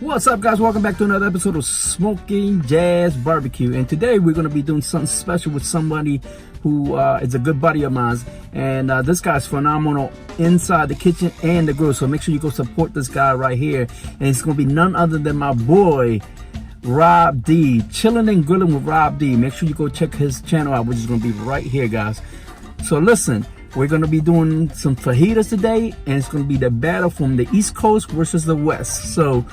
What's up, guys? Welcome back to another episode of Smoking Jazz Barbecue, and today we're going to be doing something special with somebody who is a good buddy of mine, and this guy's phenomenal inside the kitchen and the grill, so make sure you go support this guy right here. And it's going to be none other than my boy Rob D, chilling and grilling with Rob D. Make sure you go check his channel out, which is going to be right here, guys. So listen, we're going to be doing some fajitas today, and it's going to be the battle from the East Coast versus the West. So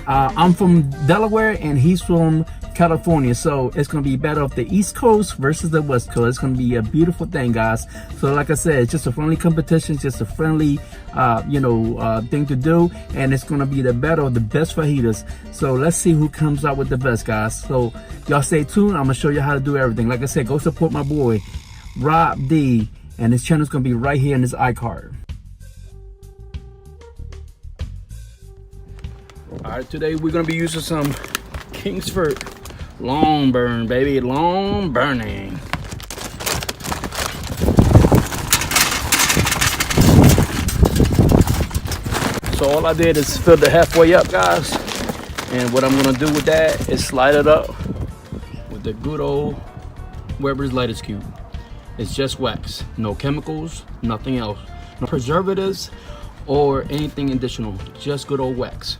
I'm from Delaware and he's from California, so it's going to be battle of the East Coast versus the West Coast. It's going to be a beautiful thing, guys. So like I said, it's just a friendly competition, it's just a friendly thing to do, and it's going to be the battle of the best fajitas. So let's see who comes out with the best, guys. So y'all stay tuned. I'm going to show you how to do everything. Like I said, go support my boy Rob D, and his channel is going to be right here in this iCard. Alright, today we're going to be using some Kingsford long burn, baby, long burning. So all I did is fill it halfway up, guys, and what I'm going to do with that is slide it up with the good old Weber's Lattice Cube. It's just wax, no chemicals, nothing else, no preservatives or anything additional, just good old wax.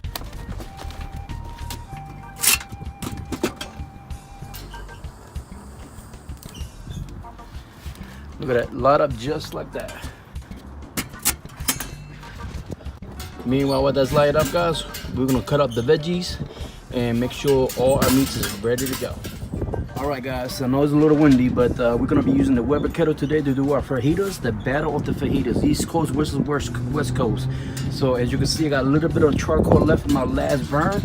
Look at that, light up just like that. Meanwhile, while that's light up, guys, we're gonna cut up the veggies and make sure all our meats is ready to go. All right, guys, I know it's a little windy, but we're gonna be using the Weber kettle today to do our fajitas, the battle of the fajitas, East Coast versus West Coast. So as you can see, I got a little bit of charcoal left in my last burn,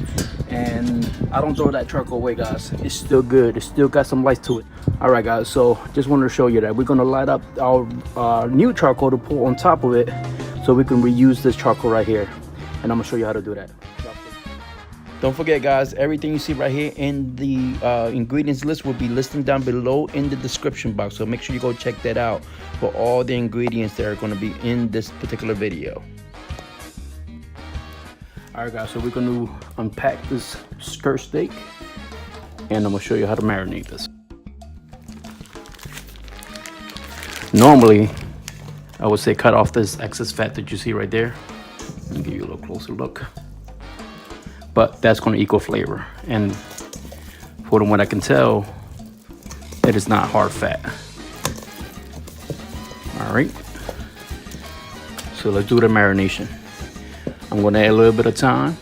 and I don't throw that charcoal away, guys. It's still good. It's still got some life to it. All right, guys, so just wanted to show you that we're gonna light up our new charcoal to pour on top of it so we can reuse this charcoal right here, and I'm gonna show you how to do that. Don't forget, guys, everything you see right here in the ingredients list will be listed down below in the description box, so make sure you go check that out for all the ingredients that are going to be in this particular video. All right, guys, so we're going to unpack this skirt steak, and I'm going to show you how to marinate this. Normally, I would say cut off this excess fat that you see right there. Let me give you a little closer look. But that's going to equal flavor, and from what I can tell, it is not hard fat. All right, so let's do the marination. I'm going to add a little bit of thyme,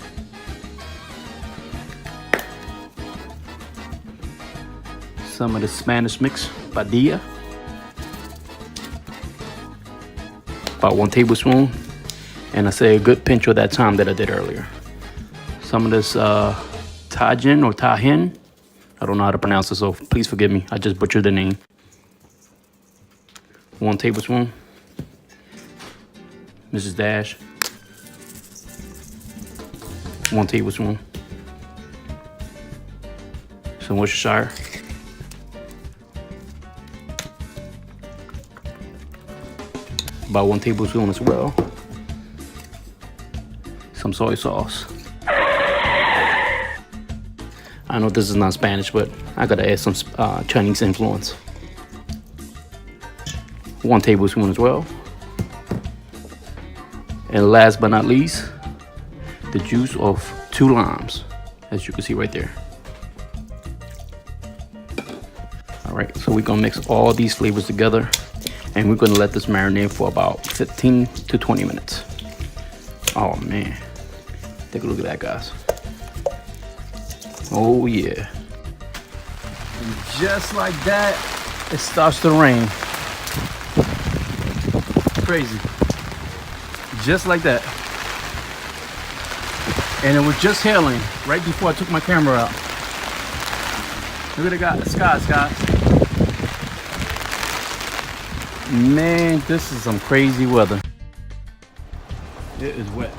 some of the Spanish mix, Badia, about 1 tablespoon, and I say a good pinch of that thyme that I did earlier. Some of this Tajin or Tajin. I don't know how to pronounce it, so please forgive me. I just butchered the name. 1 tablespoon. Mrs. Dash. 1 tablespoon. Some Worcestershire. About 1 tablespoon as well. Some soy sauce. I know this is not Spanish, but I gotta add some Chinese influence. 1 tablespoon as well. And last but not least, the juice of 2 limes, as you can see right there. All right, so we're gonna mix all these flavors together, and we're gonna let this marinate for about 15 to 20 minutes. Oh man, take a look at that, guys. Oh yeah. And just like that, it starts to rain. Crazy. Just like that. And it was just hailing right before I took my camera out. Look at the skies, guys. Man, this is some crazy weather. It is wet.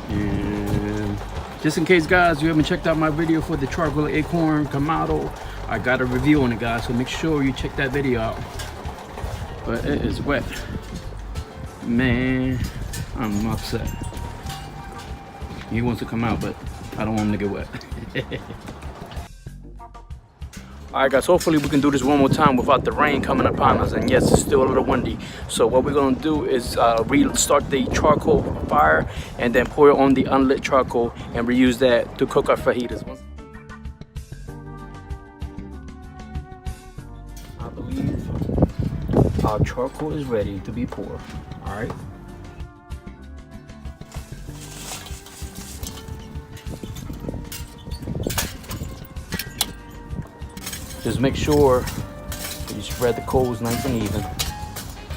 And just in case, guys, you haven't checked out my video for the charcoal acorn kamado, I got a review on it, guys, so make sure you check that video out. But it is wet. Man, I'm upset. He wants to come out, but I don't want him to get wet. Alright guys, hopefully we can do this one more time without the rain coming upon us. And yes, it's still a little windy. So what we're going to do is restart the charcoal fire and then pour it on the unlit charcoal and reuse that to cook our fajitas. I believe our charcoal is ready to be poured. Alright. Just make sure you spread the coals nice and even.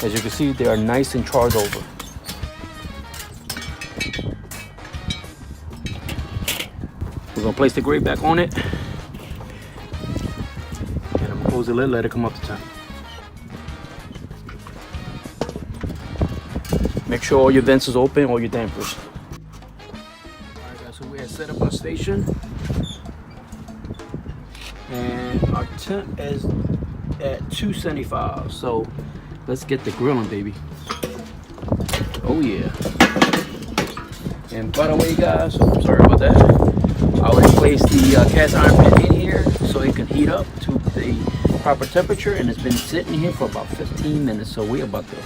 As you can see, they are nice and charred over. We're gonna place the gravy back on it. And I'm gonna close the lid, let it come up to temp. Make sure all your vents is open, all your dampers. Alright guys, so we have set up our station. And our temp is at 275. So let's get the grilling, baby. Oh yeah. And by the way guys, I'm sorry about that, I already placed the cast iron pan in here so it can heat up to the proper temperature, and it's been sitting here for about 15 minutes. So we're about to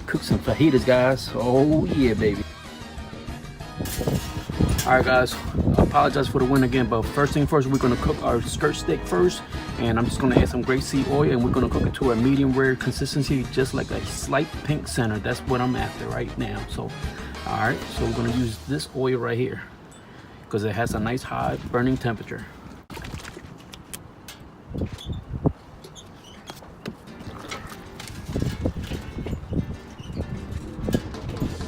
cook some fajitas, guys. Oh yeah, baby. Alright guys, I apologize for the wind again, but first thing first, we're going to cook our skirt steak first. And I'm just going to add some grapeseed oil, and we're going to cook it to a medium rare consistency, just like a slight pink center. That's what I'm after right now. So, alright, so we're going to use this oil right here because it has a nice high burning temperature.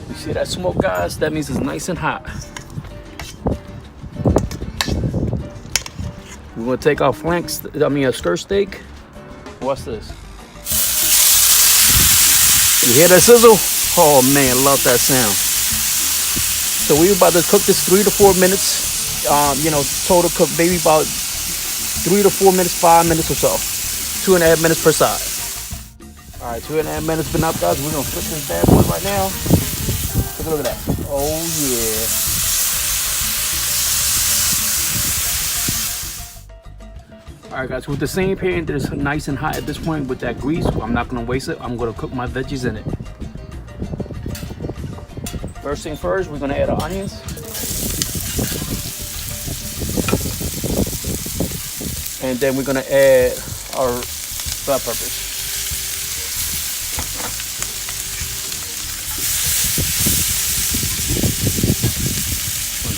You see that smoke, guys? That means it's nice and hot. We're gonna take our flanks, a skirt steak. What's this? You hear that sizzle? Oh man, love that sound. So we're about to cook this 3 to 4 minutes. Total cook, maybe about 3 to 4 minutes, 5 minutes or so. 2.5 minutes per side. All right, 2.5 minutes been up, guys. We're gonna flip this bad boy right now. Take a look at that. Oh yeah. Alright guys, with the same pan that is nice and hot at this point with that grease, I'm not going to waste it. I'm going to cook my veggies in it. First thing first, we're going to add our onions. And then we're going to add our bell peppers.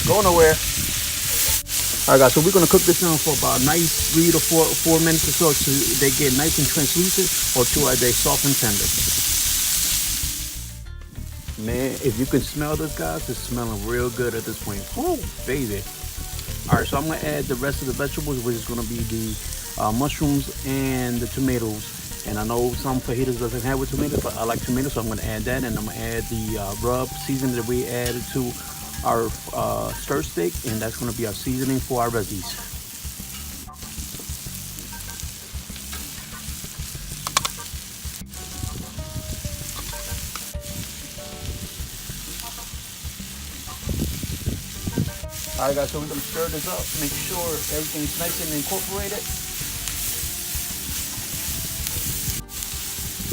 Don't go nowhere. Alright guys, so we're going to cook this down for about a nice 3 to 4 minutes or so till they get nice and translucent, or till they soft and tender. Man, if you can smell this, guys, it's smelling real good at this point. Oh, baby. Alright, so I'm going to add the rest of the vegetables, which is going to be the mushrooms and the tomatoes. And I know some fajitas doesn't have with tomatoes, but I like tomatoes, so I'm going to add that. And I'm going to add the rub seasoning that we added to our skirt steak, and that's going to be our seasoning for our veggies. Alright guys, so we're going to stir this up, make sure everything's nice and incorporated.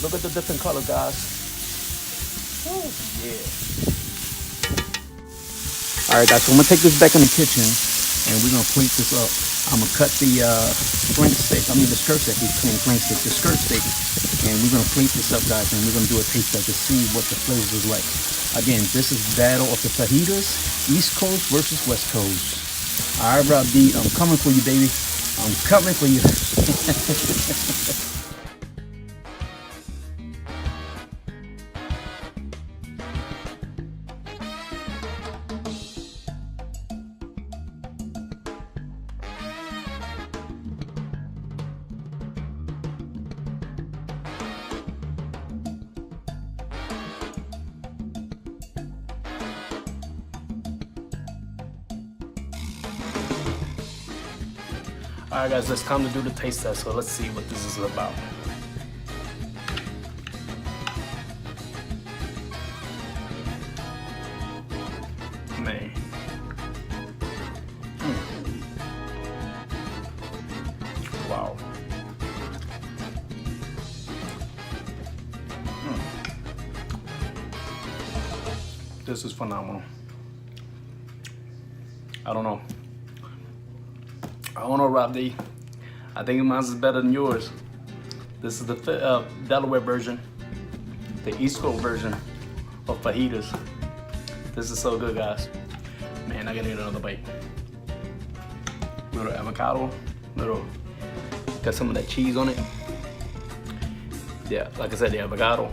Look at the different color, guys. Oh yeah. Alright guys, so I'm going to take this back in the kitchen and we're going to plate this up. I'm going to cut the flank steak, the skirt steak, the skirt steak. And we're going to plate this up, guys, and we're going to do a taste test to see what the flavors is like. Again, this is battle of the fajitas, East Coast versus West Coast. Alright, Rob D, I'm coming for you, baby. I'm coming for you. Alright guys, it's time to do the taste test, so let's see what this is about. This is phenomenal. I don't know, Rob D. I think mine is better than yours. This is the Delaware version, the East Coast version of fajitas. This is so good, guys. Man, I gotta get another bite. Little avocado, got some of that cheese on it. Yeah, like I said, the avocado,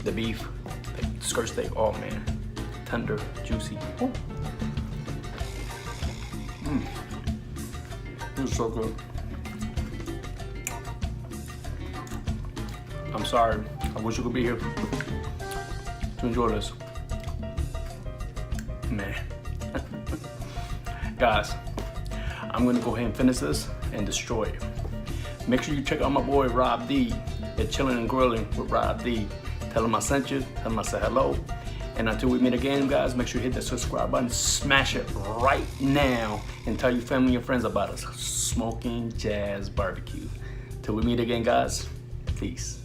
the beef, the skirt steak. Oh man, tender, juicy. Ooh. This is so good. I'm sorry. I wish you could be here to enjoy this. Man. Guys, I'm gonna go ahead and finish this and destroy it. Make sure you check out my boy Rob D at Chillin' and Grilling with Rob D. Tell him I sent you, tell him I said hello. And until we meet again, guys, make sure you hit that subscribe button, smash it right now, and tell your family and friends about us. Smoking Jazz Barbecue. Till we meet again, guys, peace.